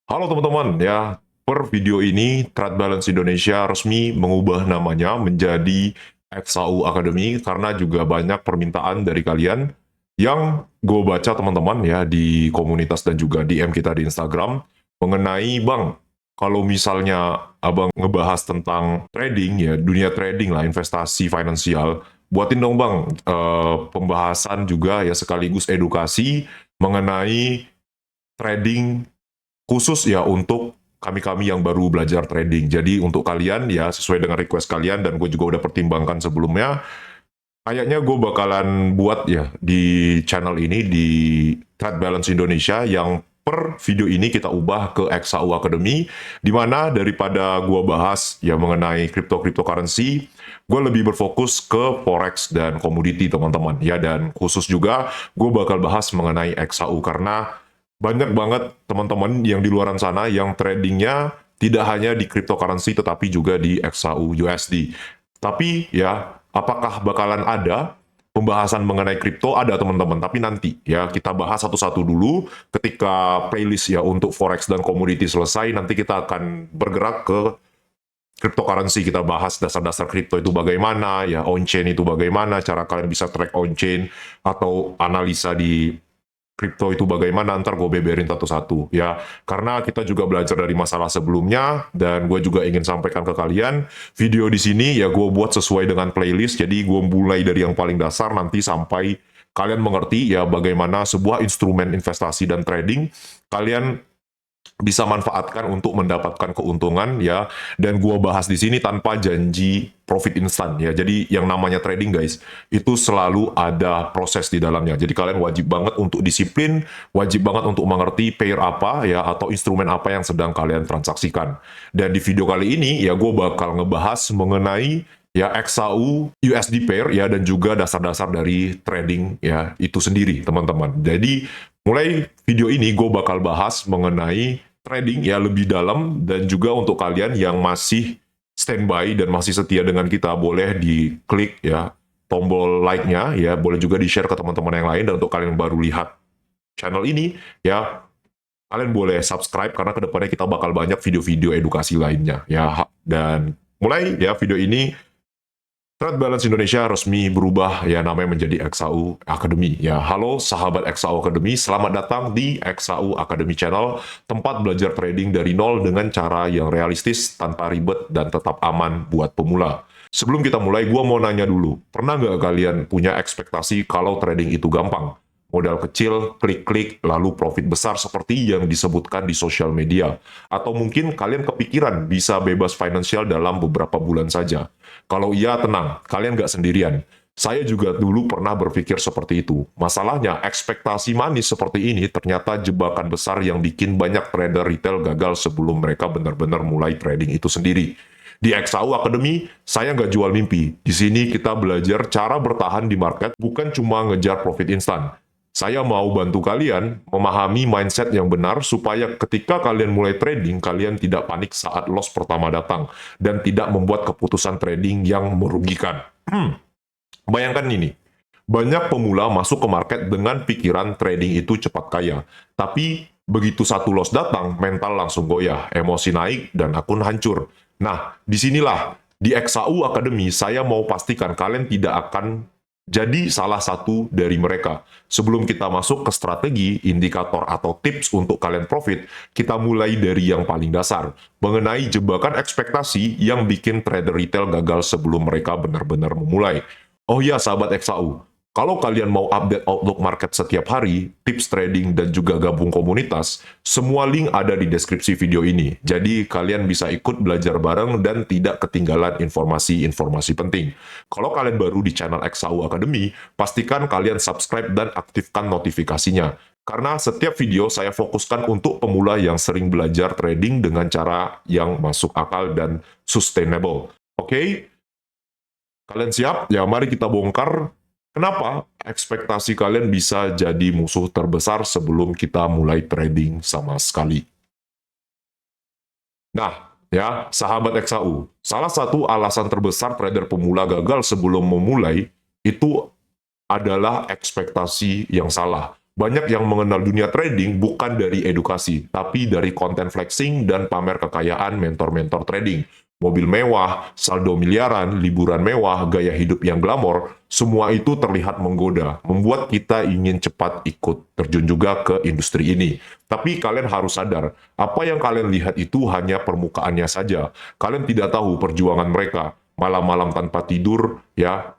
Halo teman-teman, ya, per video ini Trade Balance Indonesia resmi mengubah namanya menjadi XAU Academy karena juga banyak permintaan dari kalian yang gue baca teman-teman ya di komunitas dan juga DM kita di Instagram mengenai Bang, kalau misalnya Abang ngebahas tentang trading ya, dunia trading lah, investasi finansial, buatin dong Bang pembahasan juga ya sekaligus edukasi mengenai trading khusus ya untuk kami-kami yang baru belajar trading. Jadi untuk kalian ya sesuai dengan request kalian dan gue juga udah pertimbangkan sebelumnya, kayaknya gue bakalan buat ya di channel ini di Trade Balance Indonesia yang per video ini kita ubah ke XAU Academy, di mana daripada gue bahas ya mengenai cryptocurrency, gue lebih berfokus ke forex dan komoditi teman-teman ya, dan khusus juga gue bakal bahas mengenai XAU karena banyak banget teman-teman yang di luaran sana yang tradingnya tidak hanya di cryptocurrency tetapi juga di XAU USD. Tapi ya, apakah bakalan ada pembahasan mengenai kripto? Ada teman-teman, tapi nanti ya kita bahas satu-satu dulu. Ketika playlist ya untuk forex dan komoditi selesai, nanti kita akan bergerak ke cryptocurrency. Kita bahas dasar-dasar kripto itu bagaimana, ya on-chain itu bagaimana, cara kalian bisa track on-chain atau analisa di kripto itu bagaimana, ntar gue beberin satu-satu ya, karena kita juga belajar dari masalah sebelumnya dan gue juga ingin sampaikan ke kalian video di sini ya gue buat sesuai dengan playlist, jadi gue mulai dari yang paling dasar nanti sampai kalian mengerti ya bagaimana sebuah instrumen investasi dan trading kalian bisa manfaatkan untuk mendapatkan keuntungan ya, dan gua bahas di sini tanpa janji profit instan ya. Jadi yang namanya trading guys, itu selalu ada proses di dalamnya. Jadi kalian wajib banget untuk disiplin, wajib banget untuk mengerti pair apa ya atau instrumen apa yang sedang kalian transaksikan. Dan di video kali ini ya gue bakal ngebahas mengenai ya XAU USD pair ya, dan juga dasar-dasar dari trading ya itu sendiri teman-teman. Jadi mulai video ini gue bakal bahas mengenai trading ya lebih dalam, dan juga untuk kalian yang masih standby dan masih setia dengan kita, boleh diklik ya tombol like-nya ya, boleh juga di-share ke teman-teman yang lain, dan untuk kalian yang baru lihat channel ini ya kalian boleh subscribe karena kedepannya kita bakal banyak video-video edukasi lainnya ya. Dan mulai ya video ini Trade Balance Indonesia resmi berubah ya namanya menjadi XAU Academy. Ya, halo sahabat XAU Academy, selamat datang di XAU Academy Channel, tempat belajar trading dari nol dengan cara yang realistis, tanpa ribet, dan tetap aman buat pemula. Sebelum kita mulai, gue mau nanya dulu, pernah nggak kalian punya ekspektasi kalau trading itu gampang? Modal kecil, klik-klik, lalu profit besar seperti yang disebutkan di sosial media. Atau mungkin kalian kepikiran bisa bebas finansial dalam beberapa bulan saja. Kalau iya, tenang, kalian nggak sendirian. Saya juga dulu pernah berpikir seperti itu. Masalahnya, ekspektasi manis seperti ini ternyata jebakan besar yang bikin banyak trader retail gagal sebelum mereka benar-benar mulai trading itu sendiri. Di XAU Academy, saya nggak jual mimpi. Di sini kita belajar cara bertahan di market, bukan cuma ngejar profit instan. Saya mau bantu kalian memahami mindset yang benar supaya ketika kalian mulai trading, kalian tidak panik saat loss pertama datang dan tidak membuat keputusan trading yang merugikan. Bayangkan ini, banyak pemula masuk ke market dengan pikiran trading itu cepat kaya. Tapi begitu satu loss datang, mental langsung goyah, emosi naik, dan akun hancur. Nah, disinilah di XAU Academy saya mau pastikan kalian tidak akan jadi salah satu dari mereka. Sebelum kita masuk ke strategi, indikator, atau tips untuk kalian profit, kita mulai dari yang paling dasar, mengenai jebakan ekspektasi yang bikin trader retail gagal sebelum mereka benar-benar memulai. Oh ya, sahabat XAU, kalau kalian mau update outlook market setiap hari, tips trading, dan juga gabung komunitas, semua link ada di deskripsi video ini. Jadi kalian bisa ikut belajar bareng dan tidak ketinggalan informasi-informasi penting. Kalau kalian baru di channel XAU Academy, pastikan kalian subscribe dan aktifkan notifikasinya. Karena setiap video saya fokuskan untuk pemula yang sering belajar trading dengan cara yang masuk akal dan sustainable. Oke? Kalian siap? Ya, mari kita bongkar kenapa ekspektasi kalian bisa jadi musuh terbesar sebelum kita mulai trading sama sekali. Nah, ya, sahabat XAU, salah satu alasan terbesar trader pemula gagal sebelum memulai itu adalah ekspektasi yang salah. Banyak yang mengenal dunia trading bukan dari edukasi, tapi dari konten flexing dan pamer kekayaan mentor-mentor trading. Mobil mewah, saldo miliaran, liburan mewah, gaya hidup yang glamor, semua itu terlihat menggoda, membuat kita ingin cepat ikut terjun juga ke industri ini. Tapi kalian harus sadar, apa yang kalian lihat itu hanya permukaannya saja. Kalian tidak tahu perjuangan mereka, malam-malam tanpa tidur, ya,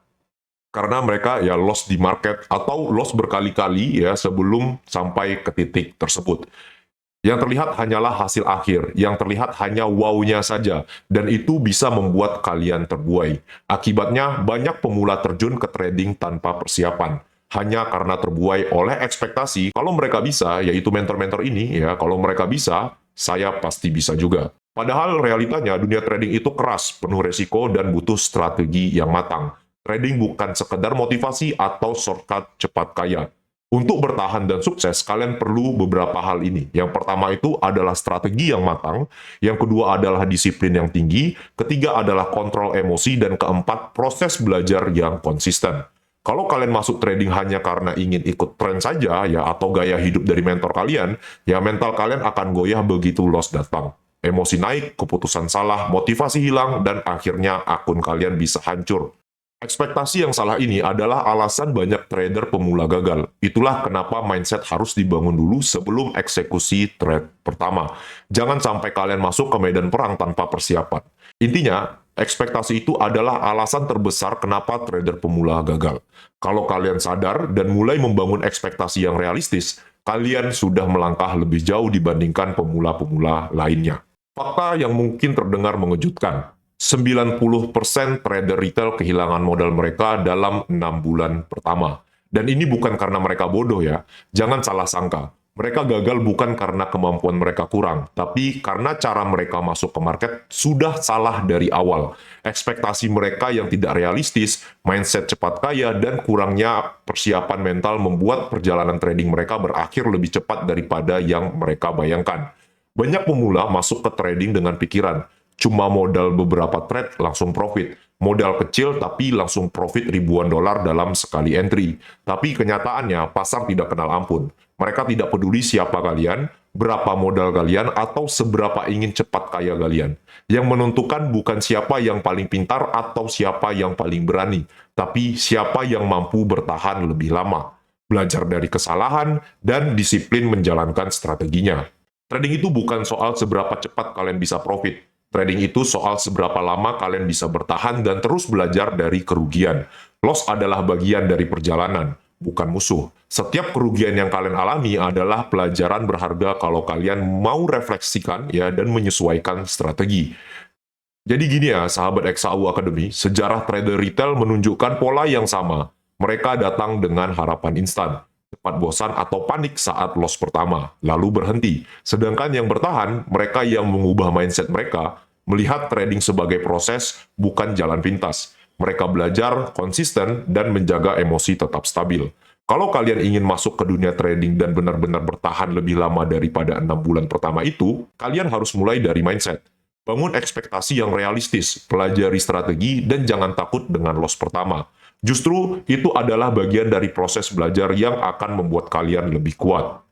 karena mereka ya loss di market atau loss berkali-kali ya sebelum sampai ke titik tersebut. Yang terlihat hanyalah hasil akhir, yang terlihat hanya wow-nya saja, dan itu bisa membuat kalian terbuai. Akibatnya, banyak pemula terjun ke trading tanpa persiapan. Hanya karena terbuai oleh ekspektasi, kalau mereka bisa, yaitu mentor-mentor ini, ya kalau mereka bisa, saya pasti bisa juga. Padahal realitanya dunia trading itu keras, penuh resiko, dan butuh strategi yang matang. Trading bukan sekedar motivasi atau shortcut cepat kaya. Untuk bertahan dan sukses, kalian perlu beberapa hal ini. Yang pertama itu adalah strategi yang matang, yang kedua adalah disiplin yang tinggi, ketiga adalah kontrol emosi, dan keempat, proses belajar yang konsisten. Kalau kalian masuk trading hanya karena ingin ikut tren saja, ya atau gaya hidup dari mentor kalian, ya mental kalian akan goyah begitu loss datang. Emosi naik, keputusan salah, motivasi hilang, dan akhirnya akun kalian bisa hancur. Ekspektasi yang salah ini adalah alasan banyak trader pemula gagal. Itulah kenapa mindset harus dibangun dulu sebelum eksekusi trade pertama. Jangan sampai kalian masuk ke medan perang tanpa persiapan. Intinya, ekspektasi itu adalah alasan terbesar kenapa trader pemula gagal. Kalau kalian sadar dan mulai membangun ekspektasi yang realistis, kalian sudah melangkah lebih jauh dibandingkan pemula-pemula lainnya. Fakta yang mungkin terdengar mengejutkan. 90% trader retail kehilangan modal mereka dalam 6 bulan pertama. Dan ini bukan karena mereka bodoh ya. Jangan salah sangka. Mereka gagal bukan karena kemampuan mereka kurang, tapi karena cara mereka masuk ke market sudah salah dari awal. Ekspektasi mereka yang tidak realistis, mindset cepat kaya, dan kurangnya persiapan mental membuat perjalanan trading mereka berakhir lebih cepat daripada yang mereka bayangkan. Banyak pemula masuk ke trading dengan pikiran, cuma modal beberapa trade langsung profit. Modal kecil tapi langsung profit ribuan dolar dalam sekali entry. Tapi kenyataannya pasar tidak kenal ampun. Mereka tidak peduli siapa kalian, berapa modal kalian, atau seberapa ingin cepat kaya kalian. Yang menentukan bukan siapa yang paling pintar atau siapa yang paling berani, tapi siapa yang mampu bertahan lebih lama. Belajar dari kesalahan dan disiplin menjalankan strateginya. Trading itu bukan soal seberapa cepat kalian bisa profit. Trading itu soal seberapa lama kalian bisa bertahan dan terus belajar dari kerugian. Loss adalah bagian dari perjalanan, bukan musuh. Setiap kerugian yang kalian alami adalah pelajaran berharga kalau kalian mau refleksikan ya dan menyesuaikan strategi. Jadi gini ya, sahabat XAU Academy, sejarah trader retail menunjukkan pola yang sama. Mereka datang dengan harapan instan, cepat bosan atau panik saat loss pertama, lalu berhenti. Sedangkan yang bertahan, mereka yang mengubah mindset mereka, melihat trading sebagai proses, bukan jalan pintas. Mereka belajar, konsisten, dan menjaga emosi tetap stabil. Kalau kalian ingin masuk ke dunia trading dan benar-benar bertahan lebih lama daripada 6 bulan pertama itu, kalian harus mulai dari mindset. Bangun ekspektasi yang realistis, pelajari strategi, dan jangan takut dengan loss pertama. Justru itu adalah bagian dari proses belajar yang akan membuat kalian lebih kuat.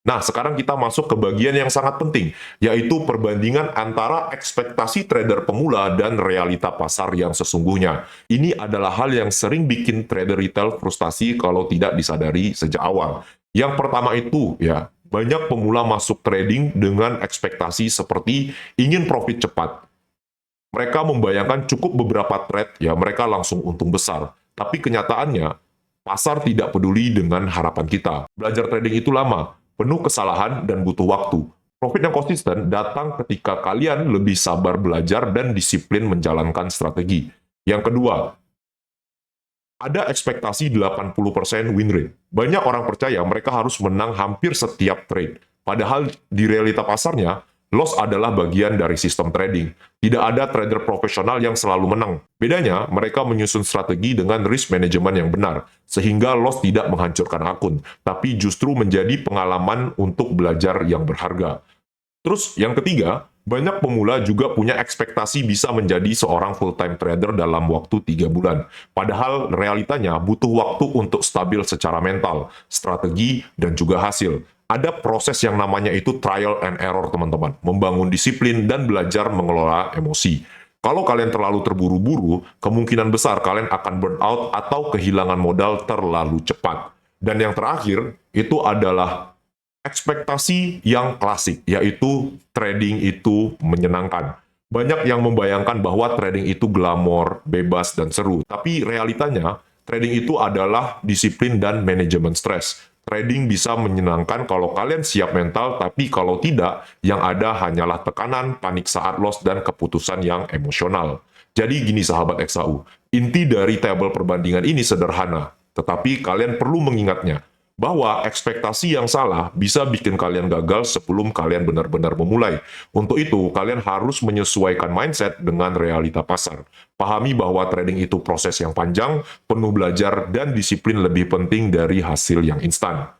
Nah, sekarang kita masuk ke bagian yang sangat penting, yaitu perbandingan antara ekspektasi trader pemula dan realita pasar yang sesungguhnya. Ini adalah hal yang sering bikin trader retail frustasi kalau tidak disadari sejak awal. Yang pertama itu, ya, banyak pemula masuk trading dengan ekspektasi seperti ingin profit cepat. Mereka membayangkan cukup beberapa trade, ya mereka langsung untung besar. Tapi kenyataannya, pasar tidak peduli dengan harapan kita. Belajar trading itu lama, penuh kesalahan dan butuh waktu. Profit yang konsisten datang ketika kalian lebih sabar belajar dan disiplin menjalankan strategi. Yang kedua, ada ekspektasi 80% win rate. Banyak orang percaya mereka harus menang hampir setiap trade. Padahal di realita pasarnya, loss adalah bagian dari sistem trading. Tidak ada trader profesional yang selalu menang. Bedanya, mereka menyusun strategi dengan risk management yang benar, sehingga loss tidak menghancurkan akun, tapi justru menjadi pengalaman untuk belajar yang berharga. Terus yang ketiga, Banyak pemula juga punya ekspektasi bisa menjadi seorang full-time trader dalam waktu 3 bulan. Padahal realitanya butuh waktu untuk stabil secara mental, strategi, dan juga hasil. Ada proses yang namanya itu trial and error, teman-teman. Membangun disiplin dan belajar mengelola emosi. Kalau kalian terlalu terburu-buru, kemungkinan besar kalian akan burn out atau kehilangan modal terlalu cepat. Dan yang terakhir, itu adalah ekspektasi yang klasik, yaitu trading itu menyenangkan. Banyak yang membayangkan bahwa trading itu glamor, bebas, dan seru. Tapi realitanya, trading itu adalah disiplin dan manajemen stres. Trading bisa menyenangkan kalau kalian siap mental, tapi kalau tidak, yang ada hanyalah tekanan, panik saat loss, dan keputusan yang emosional. Jadi gini sahabat XAU, inti dari tabel perbandingan ini sederhana, tetapi kalian perlu mengingatnya bahwa ekspektasi yang salah bisa bikin kalian gagal sebelum kalian benar-benar memulai. Untuk itu, kalian harus menyesuaikan mindset dengan realita pasar. Pahami bahwa trading itu proses yang panjang, penuh belajar, dan disiplin lebih penting dari hasil yang instan.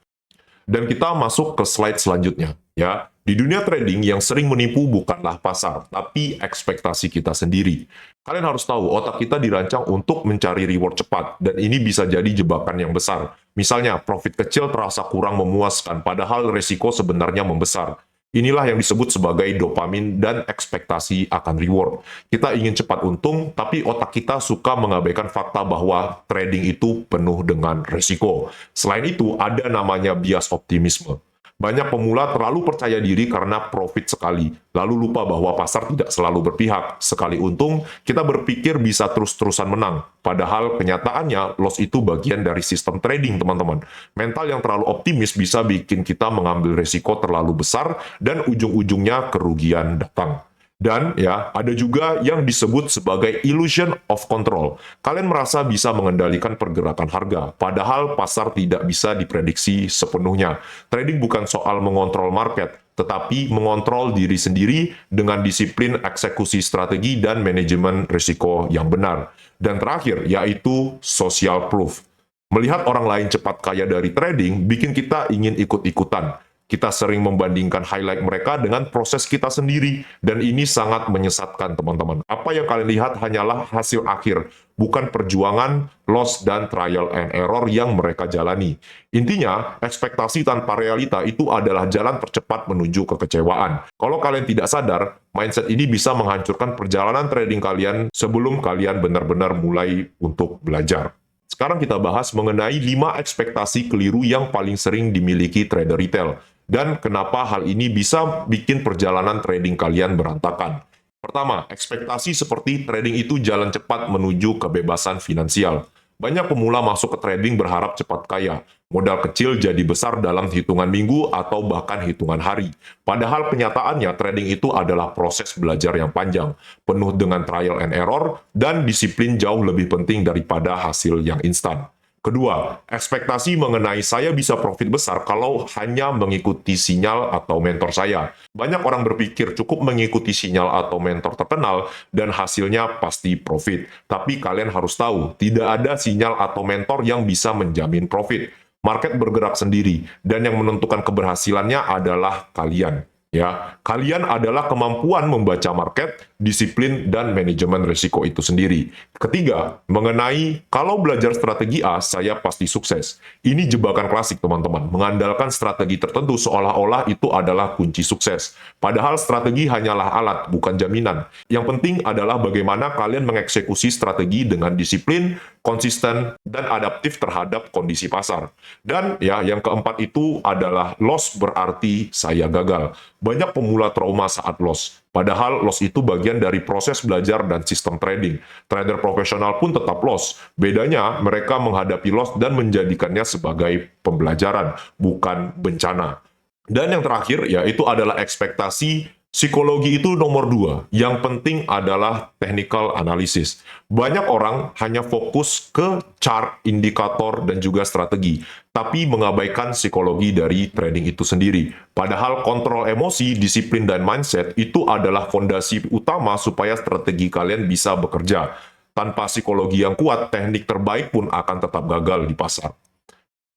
Dan kita masuk ke slide selanjutnya. Ya, di dunia trading yang sering menipu bukanlah pasar, tapi ekspektasi kita sendiri. Kalian harus tahu, otak kita dirancang untuk mencari reward cepat, dan ini bisa jadi jebakan yang besar. Misalnya, profit kecil terasa kurang memuaskan, padahal resiko sebenarnya membesar. Inilah yang disebut sebagai dopamin dan ekspektasi akan reward. Kita ingin cepat untung, tapi otak kita suka mengabaikan fakta bahwa trading itu penuh dengan resiko. Selain itu, ada namanya bias optimisme. Banyak pemula terlalu percaya diri karena profit sekali, lalu lupa bahwa pasar tidak selalu berpihak. Sekali untung, kita berpikir bisa terus-terusan menang. Padahal kenyataannya, loss itu bagian dari sistem trading, teman-teman. Mental yang terlalu optimis bisa bikin kita mengambil resiko terlalu besar dan ujung-ujungnya kerugian datang. Dan ya, ada juga yang disebut sebagai illusion of control. Kalian merasa bisa mengendalikan pergerakan harga, padahal pasar tidak bisa diprediksi sepenuhnya. Trading bukan soal mengontrol market, tetapi mengontrol diri sendiri dengan disiplin eksekusi strategi dan manajemen risiko yang benar. Dan terakhir, yaitu social proof. Melihat orang lain cepat kaya dari trading, bikin kita ingin ikut-ikutan. Kita sering membandingkan highlight mereka dengan proses kita sendiri, dan ini sangat menyesatkan, teman-teman. Apa yang kalian lihat hanyalah hasil akhir, bukan perjuangan, loss, dan trial and error yang mereka jalani. Intinya, ekspektasi tanpa realita itu adalah jalan tercepat menuju kekecewaan. Kalau kalian tidak sadar, mindset ini bisa menghancurkan perjalanan trading kalian sebelum kalian benar-benar mulai untuk belajar. Sekarang kita bahas mengenai 5 ekspektasi keliru yang paling sering dimiliki trader retail, dan kenapa hal ini bisa bikin perjalanan trading kalian berantakan. Pertama, ekspektasi seperti trading itu jalan cepat menuju kebebasan finansial. Banyak pemula masuk ke trading berharap cepat kaya. Modal kecil jadi besar dalam hitungan minggu atau bahkan hitungan hari. Padahal kenyataannya trading itu adalah proses belajar yang panjang, penuh dengan trial and error, dan disiplin jauh lebih penting daripada hasil yang instan. Kedua, ekspektasi mengenai saya bisa profit besar kalau hanya mengikuti sinyal atau mentor saya. Banyak orang berpikir cukup mengikuti sinyal atau mentor terkenal dan hasilnya pasti profit. Tapi kalian harus tahu, tidak ada sinyal atau mentor yang bisa menjamin profit. Market bergerak sendiri, dan yang menentukan keberhasilannya adalah kalian. Ya, kalian adalah kemampuan membaca market, disiplin, dan manajemen risiko itu sendiri. Ketiga, mengenai kalau belajar strategi A, saya pasti sukses. Ini jebakan klasik, teman-teman. Mengandalkan strategi tertentu seolah-olah itu adalah kunci sukses. Padahal strategi hanyalah alat, bukan jaminan. Yang penting adalah bagaimana kalian mengeksekusi strategi dengan disiplin, konsisten, dan adaptif terhadap kondisi pasar. Dan ya, yang keempat itu adalah loss berarti saya gagal. Banyak pemula trauma saat loss. Padahal loss itu bagian dari proses belajar dan sistem trading. Trader profesional pun tetap loss. Bedanya mereka menghadapi loss dan menjadikannya sebagai pembelajaran, bukan bencana. Dan yang terakhir yaitu adalah ekspektasi. Psikologi itu nomor 2. Yang penting adalah technical analysis. Banyak orang hanya fokus ke chart, indikator, dan juga strategi, tapi mengabaikan psikologi dari trading itu sendiri. Padahal kontrol emosi, disiplin, dan mindset itu adalah fondasi utama supaya strategi kalian bisa bekerja. Tanpa psikologi yang kuat, teknik terbaik pun akan tetap gagal di pasar.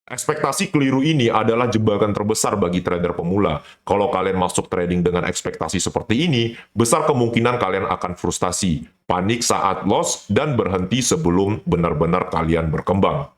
Ekspektasi keliru ini adalah jebakan terbesar bagi trader pemula. Kalau kalian masuk trading dengan ekspektasi seperti ini, besar kemungkinan kalian akan frustasi, panik saat loss, dan berhenti sebelum benar-benar kalian berkembang.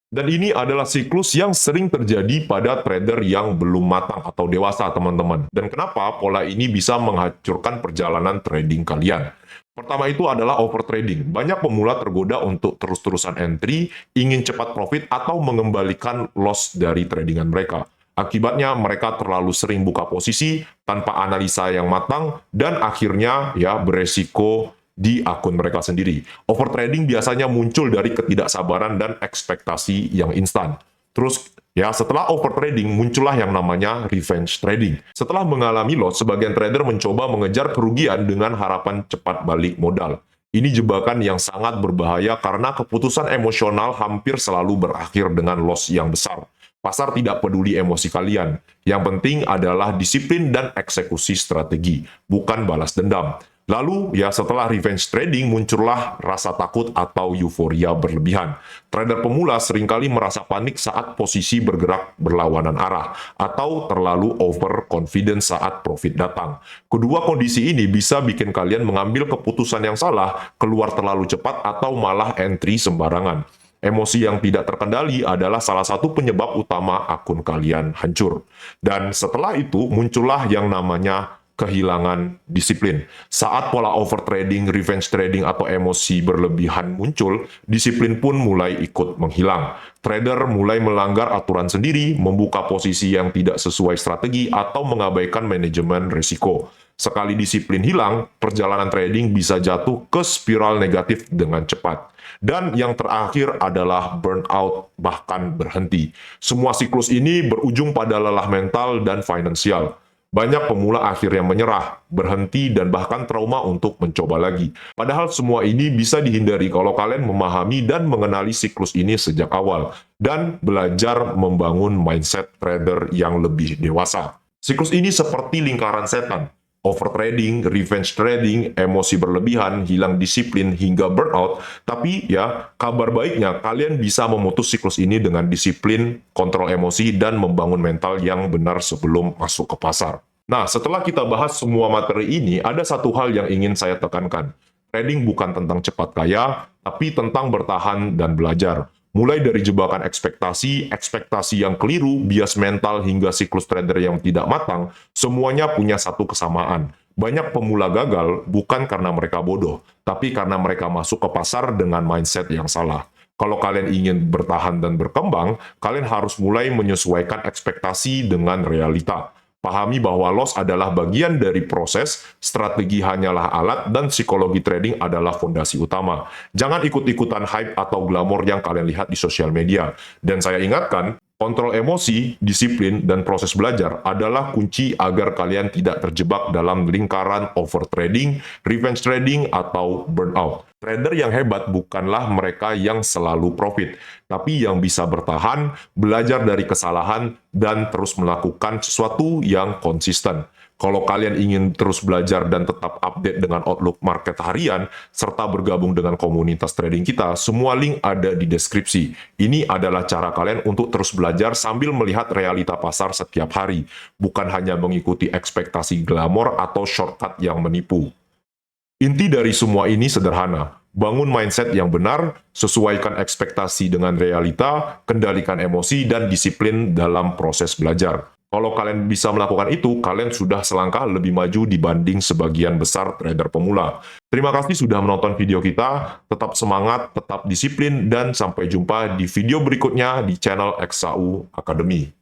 Dan ini adalah siklus yang sering terjadi pada trader yang belum matang atau dewasa, teman-teman. Dan kenapa pola ini bisa menghancurkan perjalanan trading kalian? Pertama itu adalah overtrading. Banyak pemula tergoda untuk terus-terusan entry, ingin cepat profit, atau mengembalikan loss dari tradingan mereka. Akibatnya mereka terlalu sering buka posisi tanpa analisa yang matang dan akhirnya ya beresiko di akun mereka sendiri. Overtrading biasanya muncul dari ketidaksabaran dan ekspektasi yang instan. Terus ya setelah overtrading muncullah yang namanya revenge trading. Setelah mengalami loss, sebagian trader mencoba mengejar kerugian dengan harapan cepat balik modal. Ini jebakan yang sangat berbahaya karena keputusan emosional hampir selalu berakhir dengan loss yang besar. Pasar tidak peduli emosi kalian. Yang penting adalah disiplin dan eksekusi strategi, bukan balas dendam. Lalu, ya setelah revenge trading muncullah rasa takut atau euforia berlebihan. Trader pemula seringkali merasa panik saat posisi bergerak berlawanan arah, atau terlalu overconfident saat profit datang. Kedua kondisi ini bisa bikin kalian mengambil keputusan yang salah, keluar terlalu cepat, atau malah entry sembarangan. Emosi yang tidak terkendali adalah salah satu penyebab utama akun kalian hancur. Dan setelah itu muncullah yang namanya kehilangan disiplin. Saat pola overtrading, revenge trading, atau emosi berlebihan muncul, disiplin pun mulai ikut menghilang. Trader mulai melanggar aturan sendiri, membuka posisi yang tidak sesuai strategi, atau mengabaikan manajemen risiko. Sekali disiplin hilang, perjalanan trading bisa jatuh ke spiral negatif dengan cepat. Dan yang terakhir adalah burnout, bahkan berhenti. Semua siklus ini berujung pada lelah mental dan finansial. Banyak pemula akhirnya menyerah, berhenti, dan bahkan trauma untuk mencoba lagi. Padahal semua ini bisa dihindari kalau kalian memahami dan mengenali siklus ini sejak awal, dan belajar membangun mindset trader yang lebih dewasa. Siklus ini seperti lingkaran setan. Overtrading, revenge trading, emosi berlebihan, hilang disiplin, hingga burnout. Tapi ya, kabar baiknya kalian bisa memutus siklus ini dengan disiplin, kontrol emosi, dan membangun mental yang benar sebelum masuk ke pasar. Nah, setelah kita bahas semua materi ini, ada satu hal yang ingin saya tekankan. Trading bukan tentang cepat kaya, tapi tentang bertahan dan belajar. Mulai dari jebakan ekspektasi yang keliru, bias mental, hingga siklus trader yang tidak matang, semuanya punya satu kesamaan. Banyak pemula gagal bukan karena mereka bodoh, tapi karena mereka masuk ke pasar dengan mindset yang salah. Kalau kalian ingin bertahan dan berkembang, kalian harus mulai menyesuaikan ekspektasi dengan realita. Pahami bahwa loss adalah bagian dari proses, strategi hanyalah alat, dan psikologi trading adalah fondasi utama. Jangan ikut-ikutan hype atau glamor yang kalian lihat di sosial media. Dan saya ingatkan, kontrol emosi, disiplin, dan proses belajar adalah kunci agar kalian tidak terjebak dalam lingkaran overtrading, revenge trading, atau burnout. Trader yang hebat bukanlah mereka yang selalu profit, tapi yang bisa bertahan, belajar dari kesalahan, dan terus melakukan sesuatu yang konsisten. Kalau kalian ingin terus belajar dan tetap update dengan outlook market harian, serta bergabung dengan komunitas trading kita, semua link ada di deskripsi. Ini adalah cara kalian untuk terus belajar sambil melihat realita pasar setiap hari, bukan hanya mengikuti ekspektasi glamor atau shortcut yang menipu. Inti dari semua ini sederhana. Bangun mindset yang benar, sesuaikan ekspektasi dengan realita, kendalikan emosi, dan disiplin dalam proses belajar. Kalau kalian bisa melakukan itu, kalian sudah selangkah lebih maju dibanding sebagian besar trader pemula. Terima kasih sudah menonton video kita, tetap semangat, tetap disiplin, dan sampai jumpa di video berikutnya di channel XAU Academy.